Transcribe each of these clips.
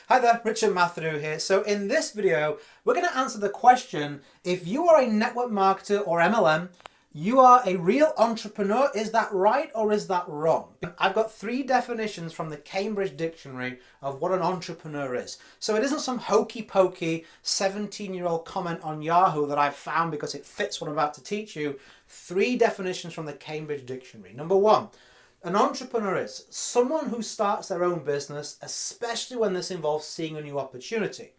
Hi there, Richard Mathew here. So in this video, we're going to answer the question, if you are a network marketer or MLM, you are a real entrepreneur, is that right or is that wrong? I've got 3 definitions from the Cambridge Dictionary of what an entrepreneur is. So it isn't some hokey pokey 17-year-old comment on Yahoo that I've found because it fits what I'm about to teach you. 3 definitions from the Cambridge Dictionary. Number 1. An entrepreneur is someone who starts their own business, especially when this involves seeing a new opportunity.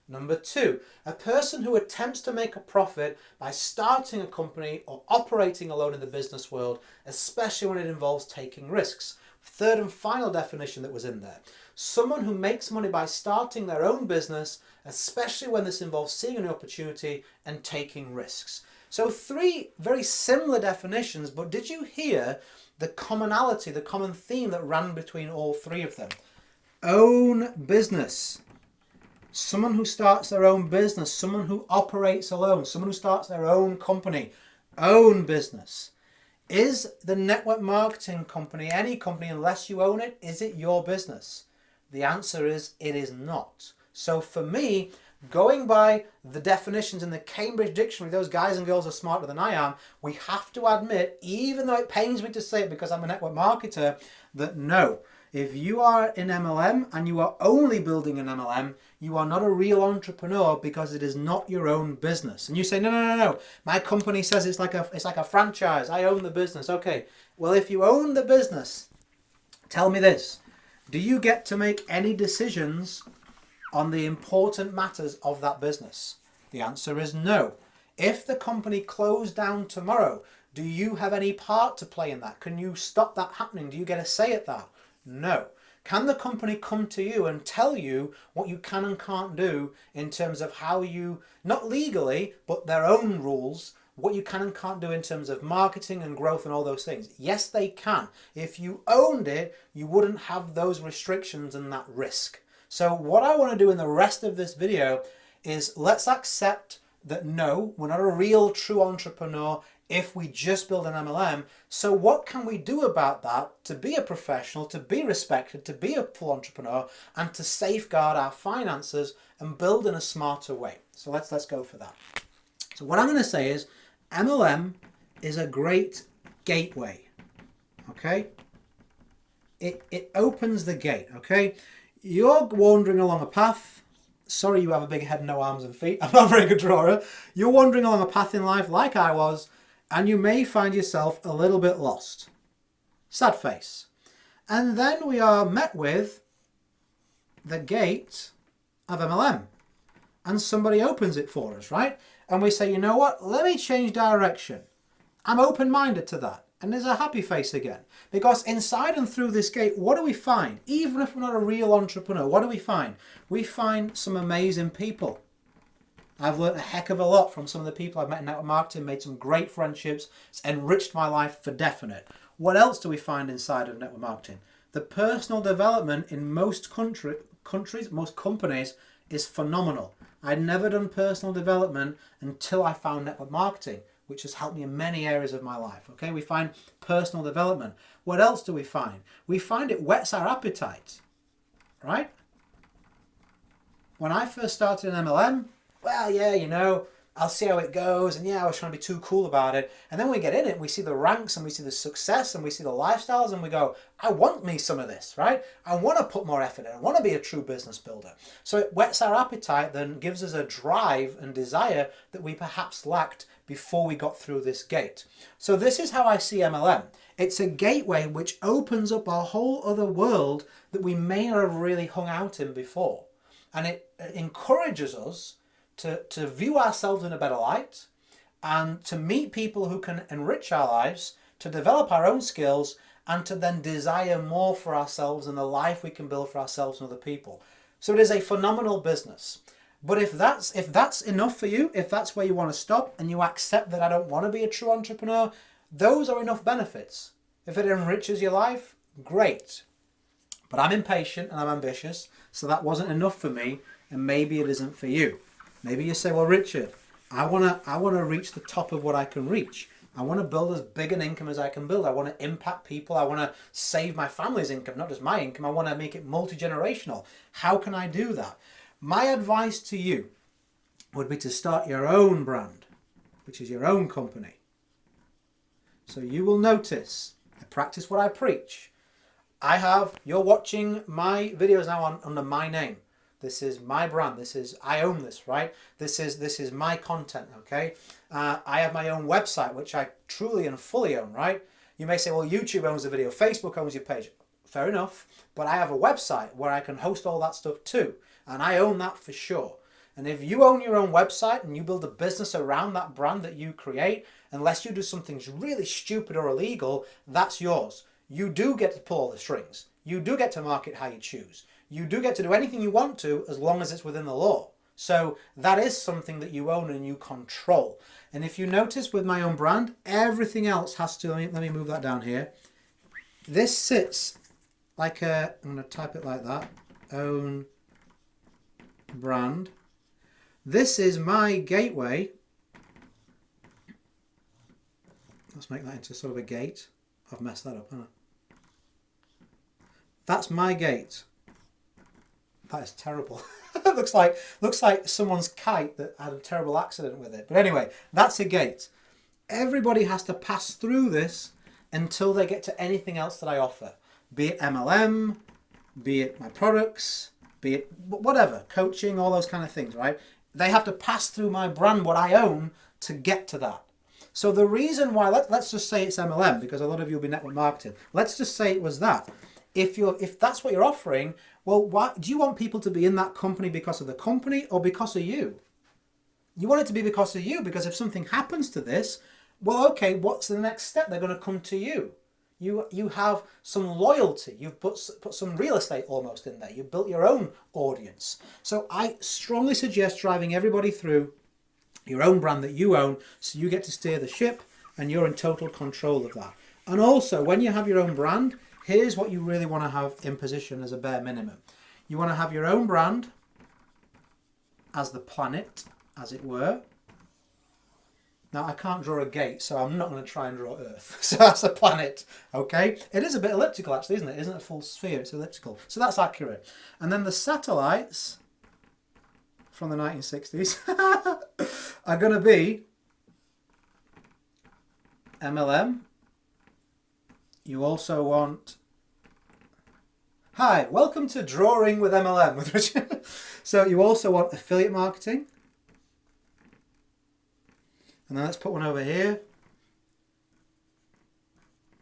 Number 2, a person who attempts to make a profit by starting a company or operating alone in the business world, especially when it involves taking risks. Third and final definition that was in there, someone who makes money by starting their own business, especially when this involves seeing a new opportunity and taking risks. So 3 very similar definitions, but did you hear the commonality, the common theme that ran between all 3 of them? Own business. Someone who starts their own business, someone who operates alone, someone who starts their own company. Own business. Is the network marketing company, any company, unless you own it, is it your business? The answer is it is not. So for me, going by the definitions in the Cambridge Dictionary, those guys and girls are smarter than I am, we have to admit, even though it pains me to say it because I'm a network marketer, that no, if you are in MLM and you are only building an MLM, you are not a real entrepreneur because it is not your own business. And you say, no, my company says it's like a franchise, I own the business. Okay, well, if you own the business, tell me this, do you get to make any decisions on the important matters of that business? The answer is no. If the company closed down tomorrow, do you have any part to play in that? Can you stop that happening? Do you get a say at that? No. Can the company come to you and tell you what you can and can't do in terms of how you, not legally, but their own rules, what you can and can't do in terms of marketing and growth and all those things? Yes, they can. If you owned it, you wouldn't have those restrictions and that risk. So what I want to do in the rest of this video is let's accept that no, we're not a real true entrepreneur if we just build an MLM. So what can we do about that to be a professional, to be respected, to be a full entrepreneur, and to safeguard our finances and build in a smarter way? So let's go for that. So what I'm going to say is MLM is a great gateway, okay? It opens the gate, okay? You're wandering along a path. Sorry, you have a big head, no arms and feet. I'm not a very good drawer. You're wandering along a path in life like I was, and you may find yourself a little bit lost. Sad face. And then we are met with the gate of MLM. And somebody opens it for us, right? And we say, you know what? Let me change direction. I'm open-minded to that. And there's a happy face again. Because inside and through this gate, what do we find? Even if we're not a real entrepreneur, what do we find? We find some amazing people. I've learned a heck of a lot from some of the people I've met in network marketing, made some great friendships. It's enriched my life for definite. What else do we find inside of network marketing? The personal development in most countries, most companies, is phenomenal. I'd never done personal development until I found network marketing, which has helped me in many areas of my life. Okay, we find personal development. What else do we find? We find it whets our appetite, right? When I first started in MLM, well, yeah, you know, I'll see how it goes, and yeah, I was trying to be too cool about it. And then we get in it, and we see the ranks, and we see the success, and we see the lifestyles, and we go, I want me some of this, right? I want to put more effort in. I want to be a true business builder. So it whets our appetite, then gives us a drive and desire that we perhaps lacked before we got through this gate. So this is how I see MLM. It's a gateway which opens up a whole other world that we may not have really hung out in before. And it encourages us to view ourselves in a better light and to meet people who can enrich our lives, to develop our own skills, and to then desire more for ourselves and the life we can build for ourselves and other people. So it is a phenomenal business. But if that's enough for you, if that's where you want to stop and you accept that I don't want to be a true entrepreneur, those are enough benefits. If it enriches your life, great. But I'm impatient and I'm ambitious, so that wasn't enough for me, and maybe it isn't for you. Maybe you say, well, Richard, I want to reach the top of what I can reach. I want to build as big an income as I can build. I want to impact people. I want to save my family's income, not just my income. I want to make it multi-generational. How can I do that? My advice to you would be to start your own brand, which is your own company. So you will notice, I practice what I preach. You're watching my videos now under my name. This is my brand. I own this, right? This is my content, okay? I have my own website, which I truly and fully own, right? You may say, well, YouTube owns the video, Facebook owns your page. Fair enough, but I have a website where I can host all that stuff too, and I own that for sure. And if you own your own website and you build a business around that brand that you create, unless you do something really stupid or illegal, that's yours. You do get to pull all the strings. You do get to market how you choose. You do get to do anything you want to as long as it's within the law. So that is something that you own and you control. And if you notice with my own brand, everything else has to, let me move that down here. This sits like I'm going to type it like that, own brand. This is my gateway. Let's make that into sort of a gate. I've messed that up, haven't I? That's my gate. That is terrible. It looks like someone's kite that had a terrible accident with it. But anyway, that's a gate. Everybody has to pass through this until they get to anything else that I offer. Be it MLM, be it my products, be it whatever, coaching, all those kind of things, right? They have to pass through my brand, what I own, to get to that. So the reason why, let's just say it's MLM, because a lot of you will be network marketing. Let's just say it was that. If that's what you're offering, well, why do you want people to be in that company because of the company or because of you? You want it to be because of you, because if something happens to this, well, okay, what's the next step? They're going to come to you. You have some loyalty. You've put some real estate almost in there. You've built your own audience. So I strongly suggest driving everybody through your own brand that you own, so you get to steer the ship and you're in total control of that. And also, when you have your own brand, here's what you really want to have in position as a bare minimum. You want to have your own brand as the planet, as it were. Now, I can't draw a gate, so I'm not going to try and draw Earth. So that's the planet, okay? It is a bit elliptical, actually, isn't it? It isn't a full sphere, it's elliptical. So that's accurate. And then the satellites from the 1960s are going to be MLM. You also want... Hi, welcome to Drawing with MLM with Richard. So you also want affiliate marketing. And then let's put one over here.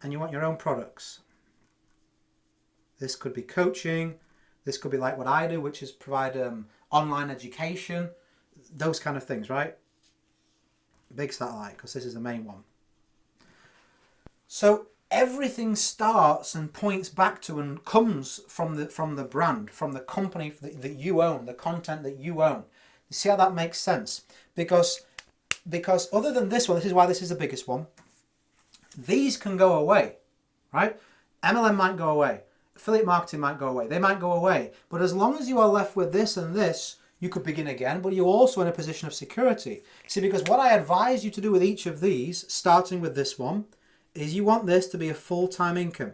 And you want your own products. This could be coaching. This could be like what I do, which is provide online education. Those kind of things, right? Big satellite, because this is the main one. So everything starts and points back to and comes from the brand, from the company that you own, the content that you own. You see how that makes sense? Because other than this one, this is why this is the biggest one, these can go away, right? MLM might go away. Affiliate marketing might go away. They might go away. But as long as you are left with this and this, you could begin again, but you're also in a position of security. See, because what I advise you to do with each of these, starting with this one, is you want this to be a full-time income.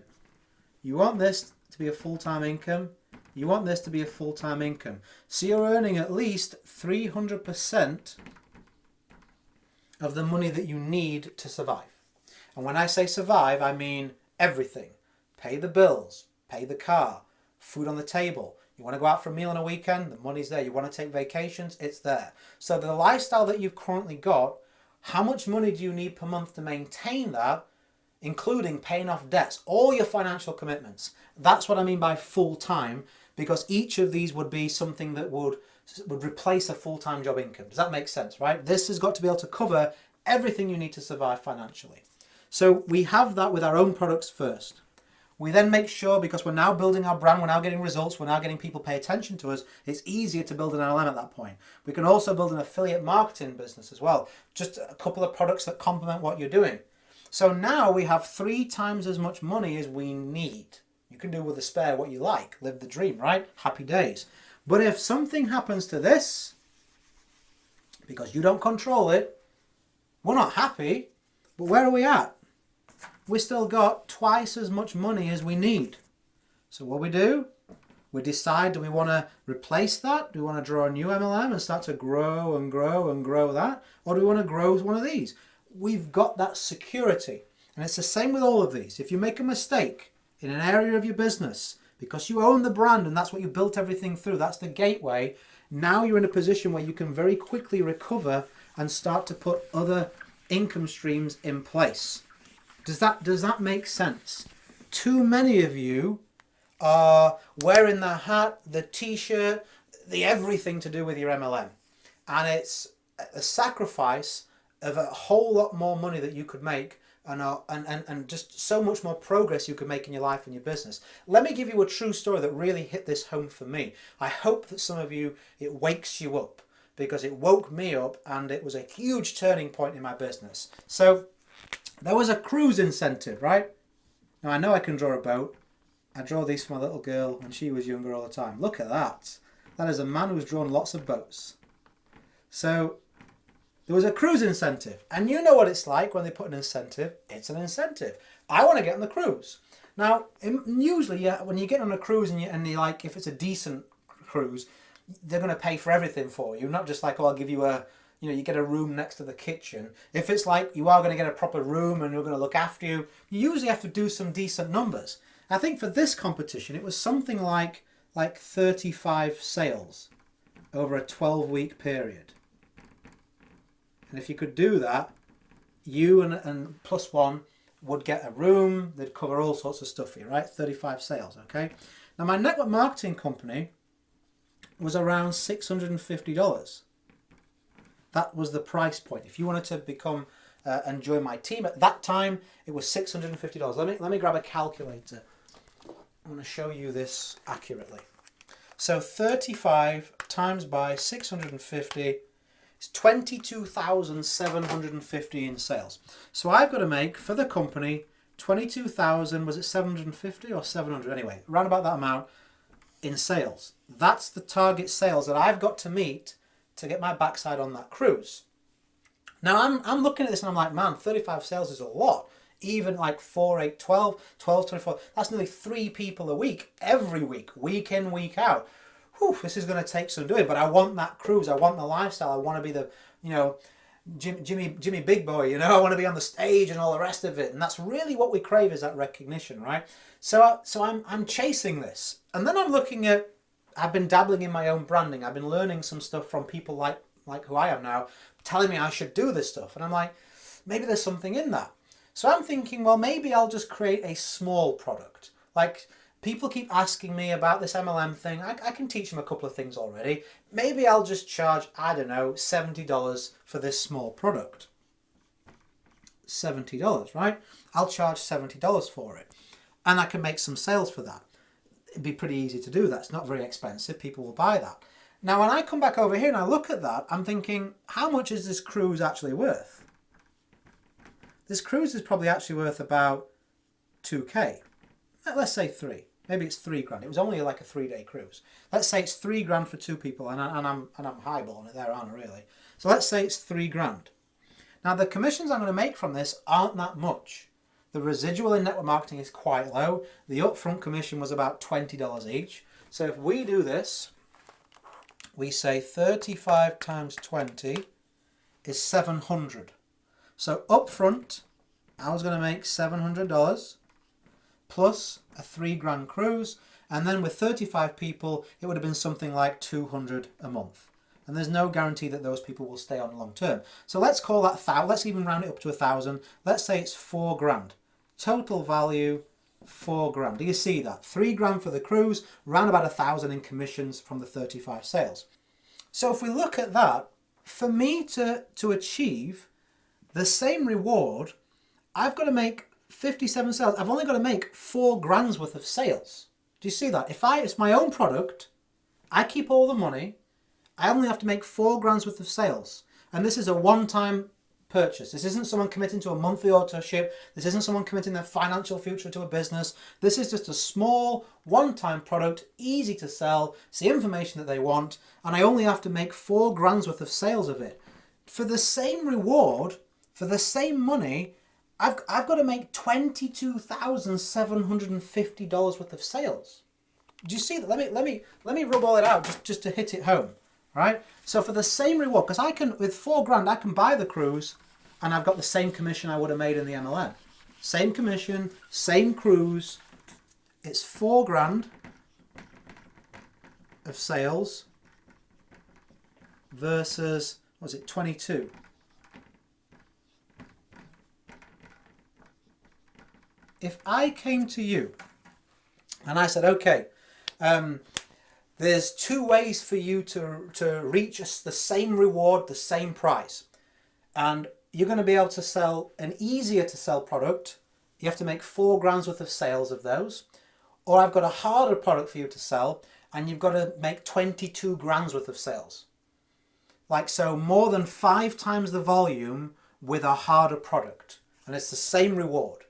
You want this to be a full-time income. You want this to be a full-time income. So you're earning at least 300% of the money that you need to survive. And when I say survive, I mean everything. Pay the bills, pay the car, food on the table. You want to go out for a meal on a weekend, the money's there. You want to take vacations, it's there. So the lifestyle that you've currently got, how much money do you need per month to maintain that, including paying off debts, all your financial commitments? That's what I mean by full-time, because each of these would be something that would replace a full-time job income. Does that make sense, right? This has got to be able to cover everything you need to survive financially. So we have that with our own products first. We then make sure, because we're now building our brand, we're now getting results, we're now getting people pay attention to us, it's easier to build an LLM at that point. We can also build an affiliate marketing business as well. Just a couple of products that complement what you're doing. So now we have 3 times as much money as we need. You can do with a spare what you like. Live the dream, right? Happy days. But if something happens to this, because you don't control it, we're not happy, But where are we at? We still got twice as much money as we need. So what do? We decide, do we want to replace that? Do we want to draw a new MLM and start to grow and grow and grow that? Or do we want to grow one of these? We've got that security. And it's the same with all of these. If you make a mistake in an area of your business, because you own the brand and that's what you built everything through, that's the gateway, now you're in a position where you can very quickly recover and start to put other income streams in place. Does that make sense? Too many of you are wearing the hat, the t-shirt, the everything to do with your MLM. And it's a sacrifice of a whole lot more money that you could make and just so much more progress you could make in your life and your business. Let me give you a true story that really hit this home for me. I hope that some of you, it wakes you up, because it woke me up and it was a huge turning point in my business. So there was a cruise incentive, right? Now I know I can draw a boat. I draw these for my little girl when she was younger all the time. Look at that. That is a man who's drawn lots of boats. So there was a cruise incentive. And you know what it's like when they put an incentive. It's an incentive. I want to get on the cruise. Now, usually, when you get on a cruise and you like, if it's a decent cruise, they're going to pay for everything for you. Not just like, oh, I'll give you you get a room next to the kitchen. If it's like you are going to get a proper room and you're going to look after you, you usually have to do some decent numbers. I think for this competition, it was something like 35 sales over a 12-week period. And if you could do that, you and plus one would get a room. They'd cover all sorts of stuff for you, right? 35 sales, okay? Now, my network marketing company was around $650. That was the price point. If you wanted to become and join my team at that time, it was $650. Let me grab a calculator. I'm going to show you this accurately. So 35 times by 650 is 22,750 in sales. So I've got to make for the company 22,000, was it 750 or 700? Anyway, around about that amount in sales. That's the target sales that I've got to meet to get my backside on that cruise. Now I'm looking at this and I'm like, man, 35 sales is a lot. Even like 4, 8, 12, 12, 24, that's nearly 3 people a week, every week, week in, week out. Whew, this is going to take some doing, but I want that cruise. I want the lifestyle. I want to be the, Jimmy Big Boy, I want to be on the stage and all the rest of it. And that's really what we crave, is that recognition, right? So I'm chasing this. And then I'm looking at, I've been dabbling in my own branding. I've been learning some stuff from people like who I am now, telling me I should do this stuff. And I'm like, maybe there's something in that. So I'm thinking, well, maybe I'll just create a small product. Like, people keep asking me about this MLM thing. I can teach them a couple of things already. Maybe I'll just charge, I don't know, $70 for this small product. $70, right? I'll charge $70 for it. And I can make some sales for that. It'd be pretty easy to do that. It's not very expensive. People will buy that. Now, when I come back over here and I look at that, I'm thinking, how much is this cruise actually worth? This cruise is probably actually worth about 2K. Let's say 3. Maybe it's 3 grand. It was only like a 3-day cruise. Let's say it's 3 grand for 2 people, and I'm highballing it there, aren't I, really? So let's say it's 3 grand. Now, the commissions I'm going to make from this aren't that much. The residual in network marketing is quite low. The upfront commission was about $20 each. So if we do this, we say 35 times 20 is 700. So upfront, I was going to make $700 plus a 3 grand cruise, and then with 35 people, it would have been something like 200 a month. And there's no guarantee that those people will stay on long term. So let's call that let's even round it up to 1,000. Let's say it's 4 grand. Total value, 4 grand. Do you see that? 3 grand for the cruise, round about 1,000 in commissions from the 35 sales. So if we look at that, for me to achieve the same reward, I've got to make 57 sales. I've only got to make 4 grand's worth of sales. Do you see that? If it's my own product, I keep all the money, I only have to make 4 grand's worth of sales. And this is a one-time purchase. This isn't someone committing to a monthly auto-ship. This isn't someone committing their financial future to a business. This is just a small, one-time product, easy to sell. It's the information that they want. And I only have to make 4 grand's worth of sales of it. For the same reward, for the same money, I've got to make $22,750 worth of sales. Do you see that? Let me rub all it out just to hit it home. All right. So for the same reward, because I can, with $4,000, I can buy the cruise, and I've got the same commission I would have made in the MLM. Same commission, same cruise. It's $4,000 of sales versus, what was it, 22. If I came to you and I said, okay, there's two ways for you to reach the same reward, the same price. And you're going to be able to sell an easier to sell product. You have to make $4,000 worth of sales of those. Or I've got a harder product for you to sell, and you've got to make $22,000 worth of sales. Like, so more than 5 times the volume with a harder product. And it's the same reward.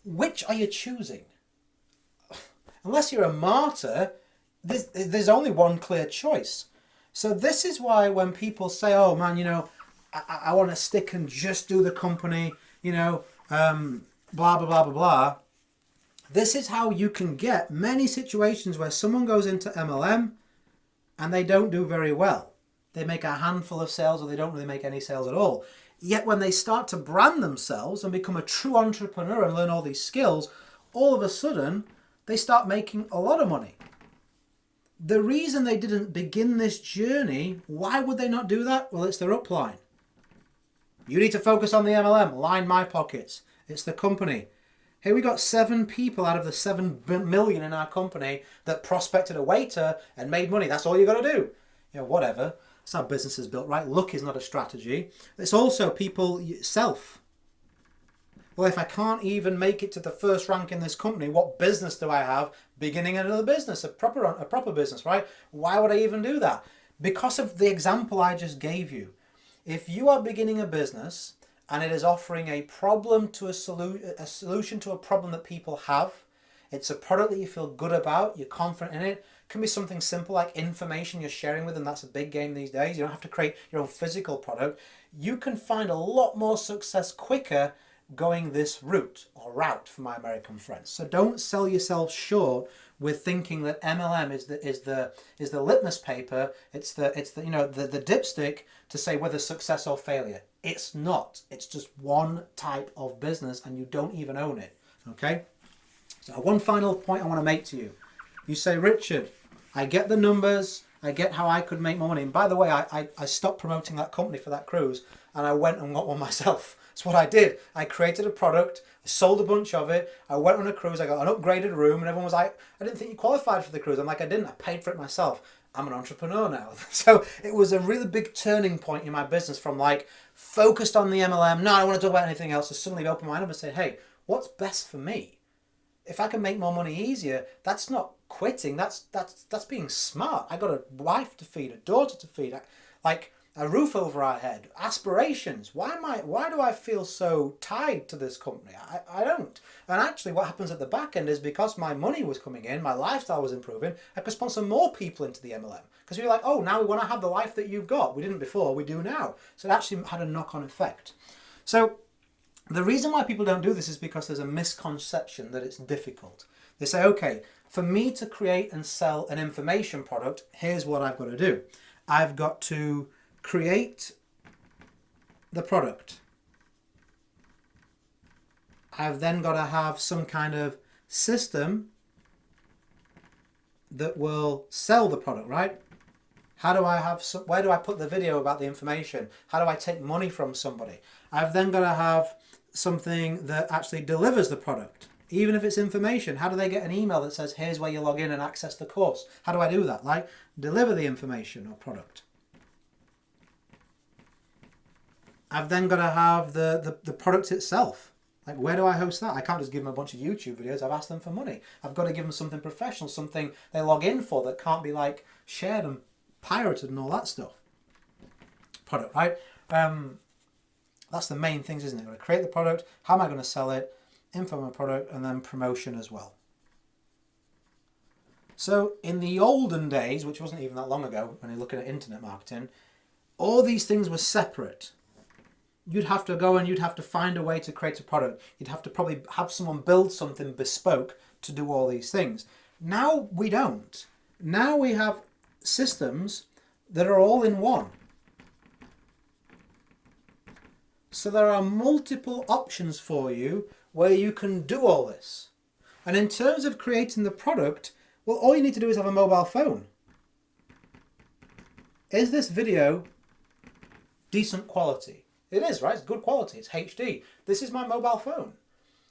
Which are you choosing? Unless you're a martyr, there's only one clear choice. So this is why when people say, oh man, you know, I want to stick and just do the company, you know, blah, blah, blah, blah, blah. This is how you can get many situations where someone goes into MLM and they don't do very well. They make a handful of sales or they don't really make any sales at all. Yet when they start to brand themselves and become a true entrepreneur and learn all these skills, all of a sudden they start making a lot of money. The reason they didn't begin this journey, why would they not do that? Well, it's their upline. You need to focus on the MLM. Line my pockets. It's the company. Hey, we got 7 people out of the 7 million in our company that prospected a waiter and made money. That's all you got to do. You know, whatever. That's how business is built, right? Luck is not a strategy. It's also people, self. Well, if I can't even make it to the first rank in this company, what business do I have beginning another business, a proper business, right? Why would I even do that? Because of the example I just gave you. If you are beginning a business and it is offering a problem to a solution to a problem that people have, it's a product that you feel good about, you're confident in it, can be something simple like information you're sharing with them. That's a big game these days. You don't have to create your own physical product. You can find a lot more success quicker going this route for my American friends. So don't sell yourself short with thinking that MLM is the litmus paper. It's the you know the dipstick to say whether success or failure. It's not. It's just one type of business, and you don't even own it. Okay. So one final point I want to make to you. You say, Richard, I get the numbers. I get how I could make more money. And by the way, I stopped promoting that company for that cruise, and I went and got one myself. That's what I did. I created a product, I sold a bunch of it, I went on a cruise, I got an upgraded room, and everyone was like, I didn't think you qualified for the cruise. I'm like, I didn't, I paid for it myself. I'm an entrepreneur now. So it was a really big turning point in my business from like focused on the MLM, no, I don't want to talk about anything else, to suddenly open my mind up and say, hey, what's best for me? If I can make more money easier, that's not quitting, that's being smart. I got a wife to feed, a daughter to feed, like a roof over our head, aspirations. Why do I feel so tied to this company? I don't. And actually what happens at the back end is because my money was coming in, my lifestyle was improving, I could sponsor more people into the MLM. Because we were like, oh, now we want to have the life that you've got. We didn't before, we do now. So it actually had a knock-on effect. So the reason why people don't do this is because there's a misconception that it's difficult. They say, okay, for me to create and sell an information product, here's what I've got to do. I've got to create the product. I've then got to have some kind of system that will sell the product, right? How do I have where do I put the video about the information? How do I take money from somebody? I've then got to have something that actually delivers the product. Even if it's information, how do they get an email that says, here's where you log in and access the course? How do I do that? Like, deliver the information or product. I've then got to have the product itself. Like, where do I host that? I can't just give them a bunch of YouTube videos. I've asked them for money. I've got to give them something professional, something they log in for that can't be like shared and pirated and all that stuff. Product, right? That's the main things, isn't it? I've got to create the product. How am I going to sell it? Info on my product, and then promotion as well. So in the olden days, which wasn't even that long ago, when you're looking at internet marketing, all these things were separate. you'd have to go and you'd have to find a way to create a product. You'd have to probably have someone build something bespoke to do all these things. Now we don't. Now we have systems that are all in one. So there are multiple options for you where you can do all this. And in terms of creating the product, well, all you need to do is have a mobile phone. Is this video decent quality? It is, right? It's good quality. It's HD. This is my mobile phone.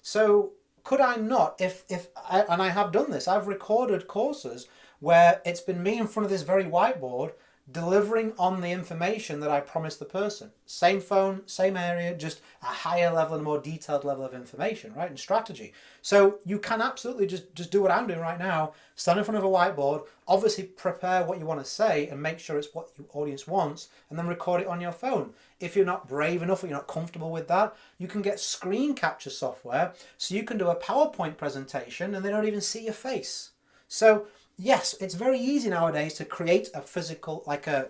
So could I not, and I have done this, I've recorded courses where it's been me in front of this very whiteboard delivering on the information that I promised the person. Same phone, same area, just a higher level and more detailed level of information, right? And strategy. So you can absolutely just do what I'm doing right now, stand in front of a whiteboard, obviously prepare what you want to say and make sure it's what your audience wants, and then record it on your phone. If you're not brave enough or you're not comfortable with that, you can get screen capture software so you can do a PowerPoint presentation and they don't even see your face. So yes, it's very easy nowadays to create a physical, like a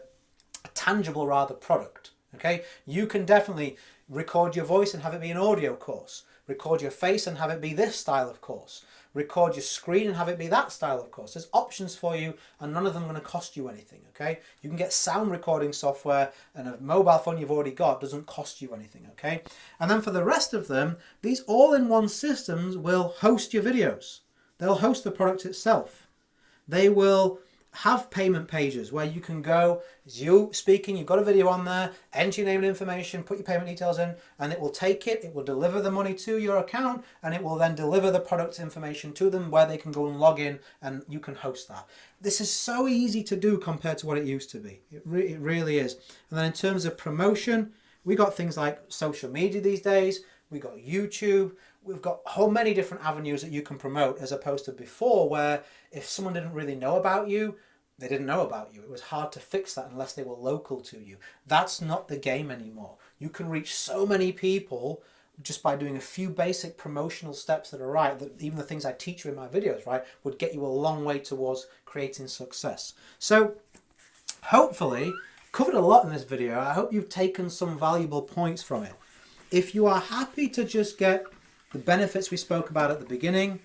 tangible rather, product. Okay, you can definitely record your voice and have it be an audio course. Record your face and have it be this style of course. Record your screen and have it be that style of course. There's options for you and none of them are going to cost you anything. Okay, you can get sound recording software and a mobile phone you've already got doesn't cost you anything. Okay, and then for the rest of them, these all-in-one systems will host your videos. They'll host the product itself. They will have payment pages where you can go, as you speaking, you've got a video on there, enter your name and information, put your payment details in, and it will take it, it will deliver the money to your account, and it will then deliver the product information to them where they can go and log in and you can host that. This is so easy to do compared to what it used to be. It really is. And then in terms of promotion, we got things like social media these days, we got YouTube, we've got how many different avenues that you can promote as opposed to before where if someone didn't really know about you, they didn't know about you. It was hard to fix that unless they were local to you. That's not the game anymore. You can reach so many people just by doing a few basic promotional steps that are right, that even the things I teach you in my videos, right, would get you a long way towards creating success. So hopefully, I've covered a lot in this video. I hope you've taken some valuable points from it. If you are happy to just get the benefits we spoke about at the beginning,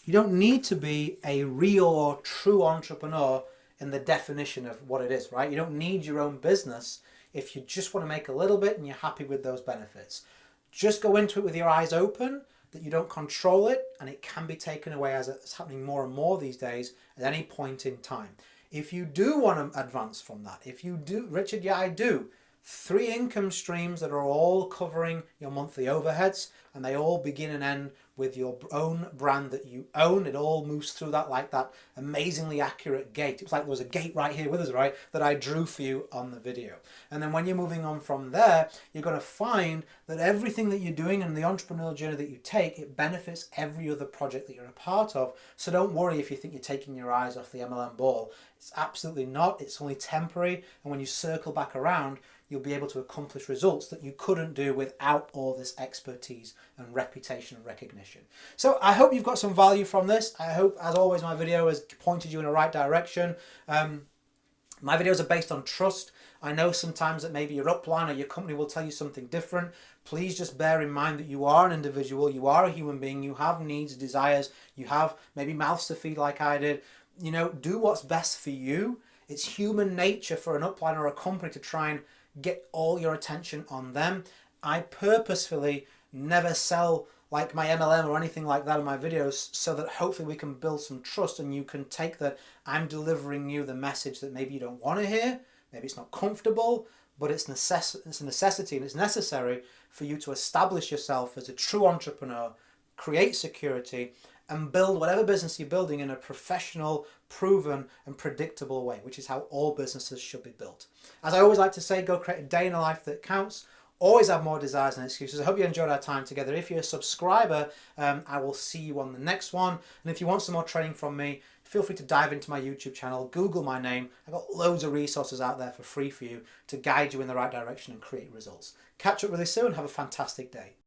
you don't need to be a real or true entrepreneur in the definition of what it is, right? You don't need your own business if you just want to make a little bit and you're happy with those benefits. Just go into it with your eyes open, that you don't control it and it can be taken away as it's happening more and more these days at any point in time. If you do want to advance from that, if you do, Richard, yeah, I do. 3 income streams that are all covering your monthly overheads and they all begin and end with your own brand that you own. It all moves through that like that amazingly accurate gate. It's like there was a gate right here with us, right, that I drew for you on the video. And then when you're moving on from there, you're going to find that everything that you're doing and the entrepreneurial journey that you take, it benefits every other project that you're a part of. So don't worry if you think you're taking your eyes off the MLM ball. It's absolutely not. It's only temporary. And when you circle back around, you'll be able to accomplish results that you couldn't do without all this expertise and reputation and recognition. So I hope you've got some value from this. I hope, as always, my video has pointed you in the right direction. My videos are based on trust. I know sometimes that maybe your upline or your company will tell you something different. Please just bear in mind that you are an individual, you are a human being, you have needs, desires, you have maybe mouths to feed like I did. You know, do what's best for you. It's human nature for an upline or a company to try and get all your attention on them. I purposefully never sell like my MLM or anything like that in my videos so that hopefully we can build some trust and you can take that I'm delivering you the message that maybe you don't want to hear, maybe it's not comfortable, but it's a necessity and it's necessary for you to establish yourself as a true entrepreneur, create security, and build whatever business you're building in a professional, proven, and predictable way, which is how all businesses should be built. As I always like to say, go create a day in a life that counts. Always have more desires than excuses. I hope you enjoyed our time together. If you're a subscriber, I will see you on the next one. And if you want some more training from me, feel free to dive into my YouTube channel, Google my name. I've got loads of resources out there for free for you to guide you in the right direction and create results. Catch up really soon. Have a fantastic day.